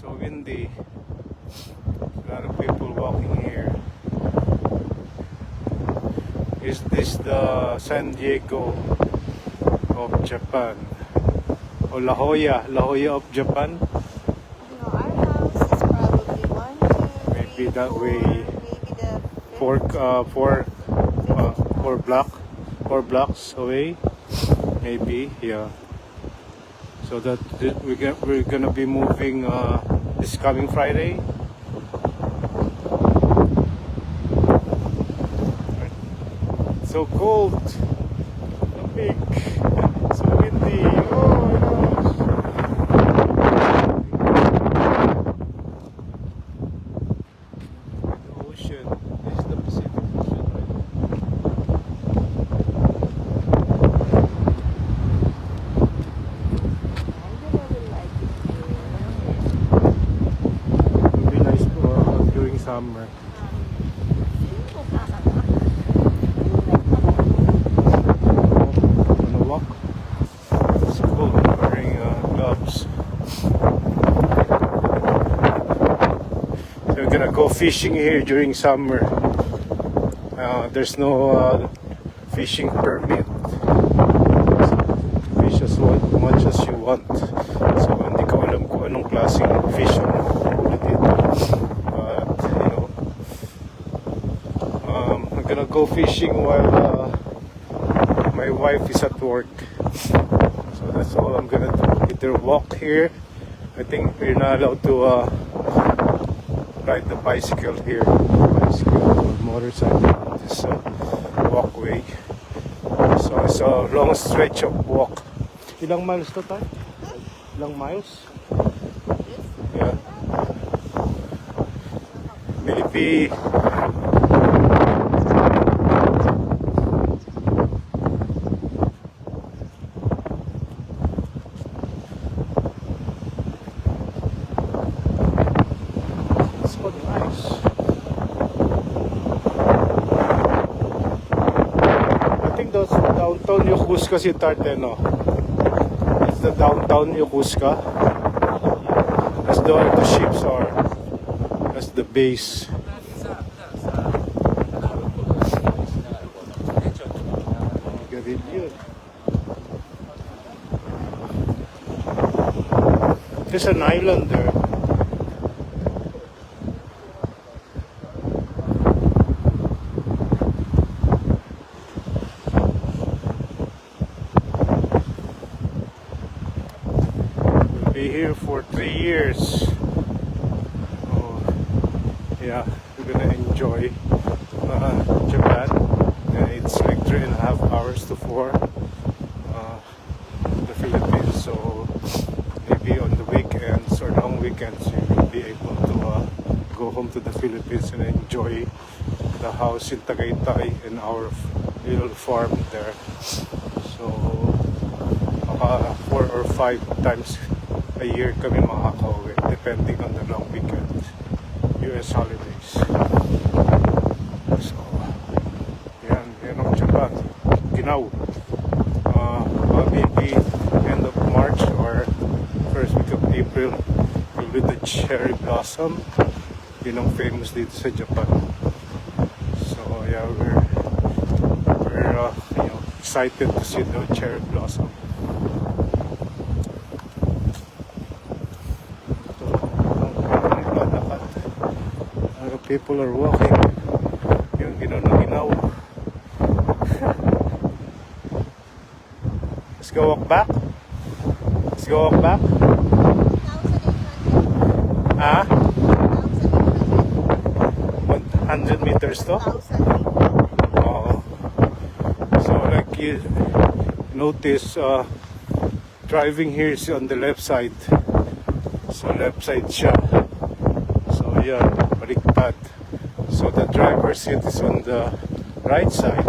So windy. A lot of people walking here. Is this the San Diego of Japan? Or La Jolla of Japan? No, our house is probably one, two, Maybe three, that four, way. maybe the Four blocks away. Maybe, yeah. So that we're gonna be moving this coming Friday. So cold, so big, so windy. Oh my gosh. The ocean. This is the Pacific Ocean, right? It would be nice during summer. Wanna walk? It's cool. Wearing gloves. So we're gonna go fishing here during summer. There's no fishing permit. Fish as much as you want. So hindi ko alam kung anong klaseng fish ang huli dito. But you know, I'm gonna go fishing while my wife is at work. So that's all I'm gonna do. Either walk here. I think we're not allowed to ride the bicycle here. Bicycle or motorcycle on this walkway. So it's a long stretch of walk. Ilang miles to tayo? Ilang miles? Yeah. Maybe it's so nice. I think that's downtown Yokosuka si Tarteno. It's the downtown Yokosuka. That's where the ships are. That's the base. There's an island there. We'll be here for 3 years. Oh, yeah, we're gonna enjoy Japan. It's like 3.5 hours to 4. The Philippines. So maybe on the weekends or long weekends you will be able to go home to the Philippines and enjoy the house in Tagaytay and our little farm there. So 4 or 5 times a year kami makakauwi depending on the long weekend US holidays. So yan ang Japan. Ginaw. Maybe end of March or first week of April will be the cherry blossom. Yun ang famous dito sa Japan. So yeah, we're excited to see the cherry blossom. People are walking. Yung ginaw. Let's go walk back. Let's go walk back. 100 meters to? Oh. So like you notice driving here is on the left side. So left side siya. So yeah, baliktad. So the driver's seat is on the right side.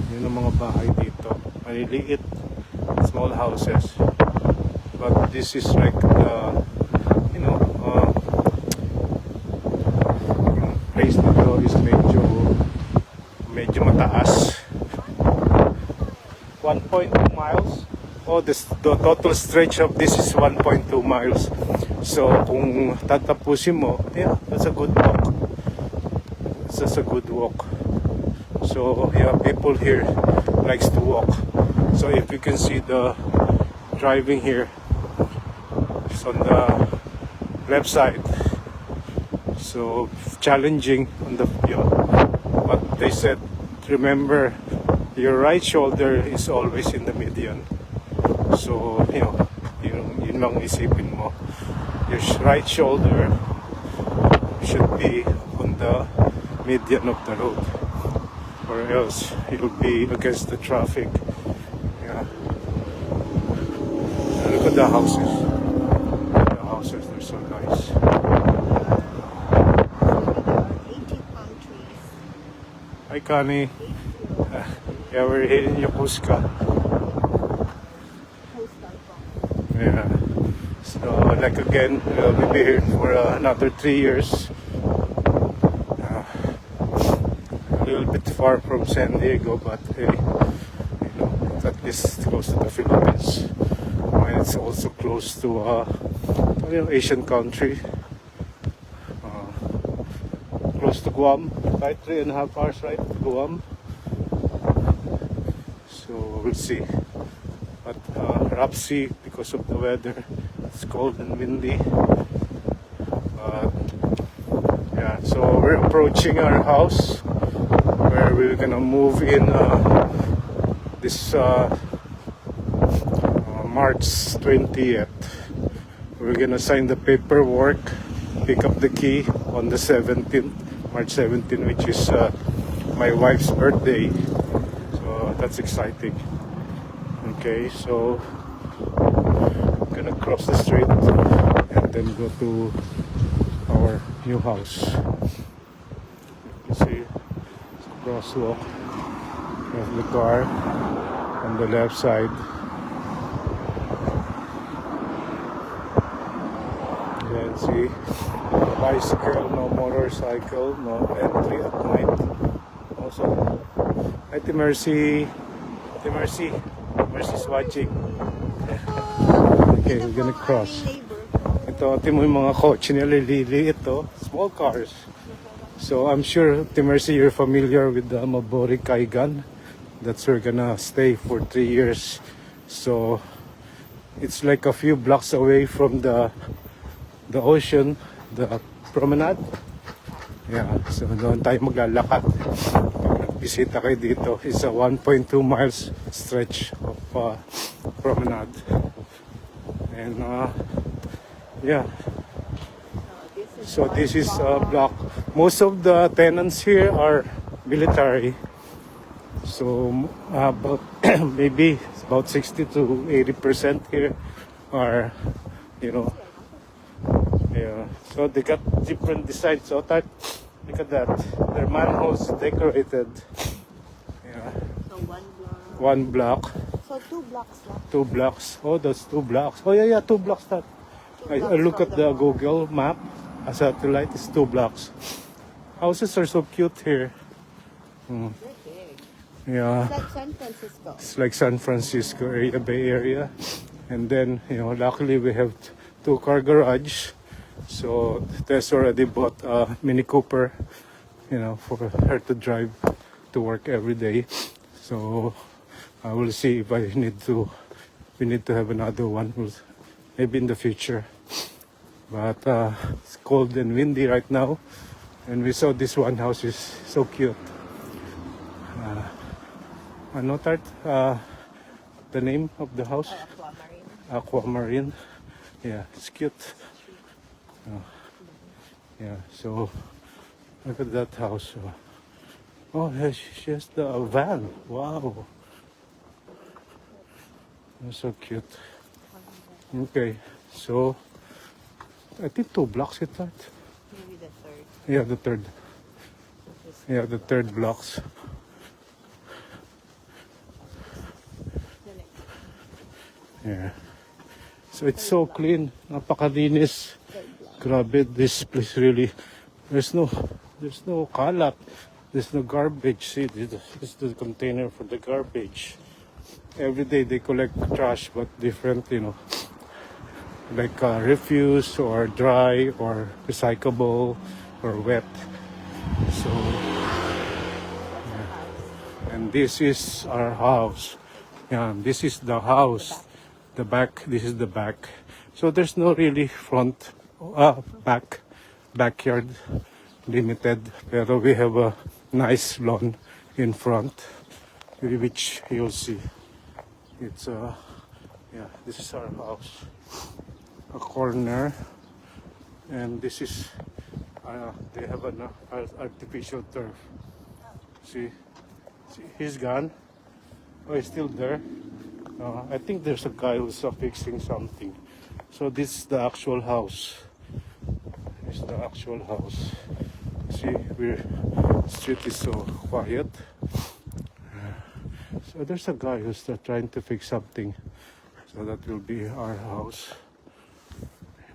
Yun ang mga bahay dito. Maliliit, small houses. But this is like the, place na to is medyo mataas. 1.2 miles Oh, the total stretch of this is 1.2 miles. So, kung tatapusin mo, yeah, that's a good walk. That's a good walk. So, yeah, people here likes to walk. So, if you can see the driving here, it's on the left side. So, challenging on the, but they said, remember, your right shoulder is always in the median. So, yun lang isipin mo. Your right shoulder should be on the median of the road, or else you'll be against the traffic. Yeah. Look at the houses. The houses, they're so nice. 80 palm trees. Hi, Connie. Yeah, we're here in Yokosuka. Coastal palm. Yeah. So, like again, we'll be here for another 3 years. A little bit far from San Diego, but hey, at least close to the Philippines. And it's also close to Asian country. Close to Guam, right? 3.5 hours, right? Guam. So we'll see. But Rapsi, because of the weather, it's cold and windy. Yeah, so we're approaching our house where we're gonna move in this March 20th. We're gonna sign the paperwork, pick up the key on the 17th, March 17th, which is my wife's birthday. So that's exciting. Okay, so I'm gonna cross the street and then go to our new house. You see, it's a crosswalk. We have the car on the left side. Then see, no bicycle, no motorcycle, no entry at night. Also, hi to Mercy. Hi Mercy. Mercy's watching. Okay, we're gonna cross. Ito, ito mo yung mga kotse nila, liliit ito. Small cars. So I'm sure, Mercy, you're familiar with the Mabori Kaigan. That's where we're gonna stay for 3 years. So it's like a few blocks away from the ocean, the promenade. Yeah, so doon tayo maglalakad. Bisita kayo dito. It's a 1.2 miles stretch of promenade. And yeah. So this is a block. Most of the tenants here are military. So about maybe about 60 to 80% here are, yeah. So they got different designs. So that, look at that. Their manholes decorated. Yeah. So one block. One block. So 2 blocks left. 2 blocks. Oh, that's 2 blocks. Oh, yeah, 2 blocks. That. I look at the Google map. A satellite is 2 blocks. Houses are so cute here. They're big. Yeah. It's like San Francisco. It's like San Francisco area, Bay Area. And then, luckily we have 2-car garage. So Tess already bought a Mini Cooper, for her to drive to work every day. So I will see if we need to have another one, maybe in the future. But it's cold and windy right now. And we saw this one house is so cute. Ano Tart? The name of the house? Aquamarine. Aquamarine. Yeah, it's cute. Yeah, so look at that house. Oh, she has the van. Wow. That's so cute. Okay, so I think 2 blocks it that. Maybe the third. Yeah, the third. Yeah, the third blocks. Yeah. So it's so clean. Napakalinis. Grabe, this place really. There's no kalat. There's no garbage. See, this is the container for the garbage. every day they collect trash, but different, you know, like refuse or dry or recyclable or wet. So, and this is our house. Yeah, this is the house. The back. This is the back. So there's no really front, backyard, limited. Pero we have a nice lawn in front, which you'll see. It's yeah. This is our house. A corner, and this is they have an artificial turf. See, he's gone. Oh, he's still there. I think there's a guy who's fixing something. So this is the actual house. This is the actual house. See, street is so quiet. So there's a guy who's trying to fix something. So that will be our house.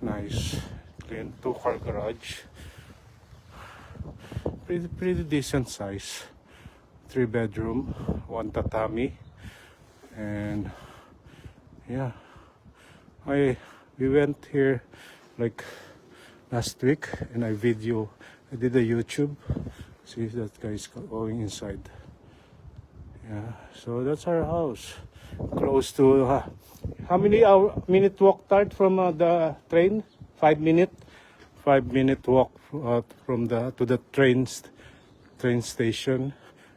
Nice, clean, 2-car garage. Pretty decent size. 3-bedroom, 1 tatami, and yeah, we went here like last week, and I did a YouTube. See, that guy's going inside. Yeah, so that's our house. Close to how many minute walk start from the train? 5 minute. 5-minute walk from to the train station.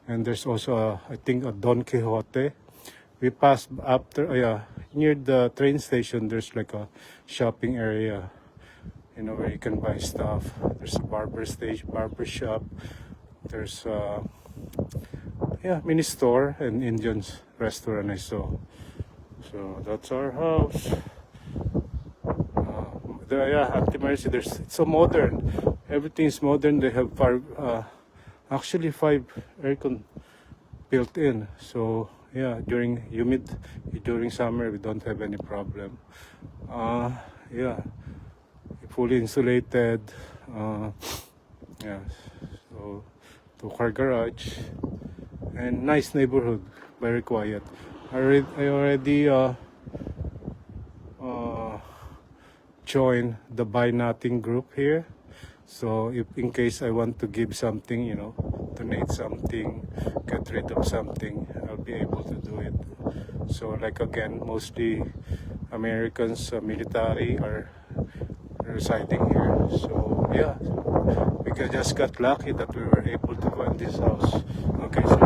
And there's also I think a Don Quixote. We passed after near the train station. There's like a shopping area, you know, where you can buy stuff. There's a barber shop. There's mini store and Indian restaurant I saw. So that's our house. Auntie Marcy, it's so modern. Everything is modern. They have actually 5 aircon built in. So yeah, during summer we don't have any problem. Yeah, fully insulated. Yeah, so 2-car garage and nice neighborhood, very quiet. I already joined the Buy Nothing group here. So if in case I want to give something, you know, donate something, get rid of something, I'll be able to do it. So like again, mostly Americans, military are residing here. So yeah, we just got lucky that we were able to find this house. Okay, so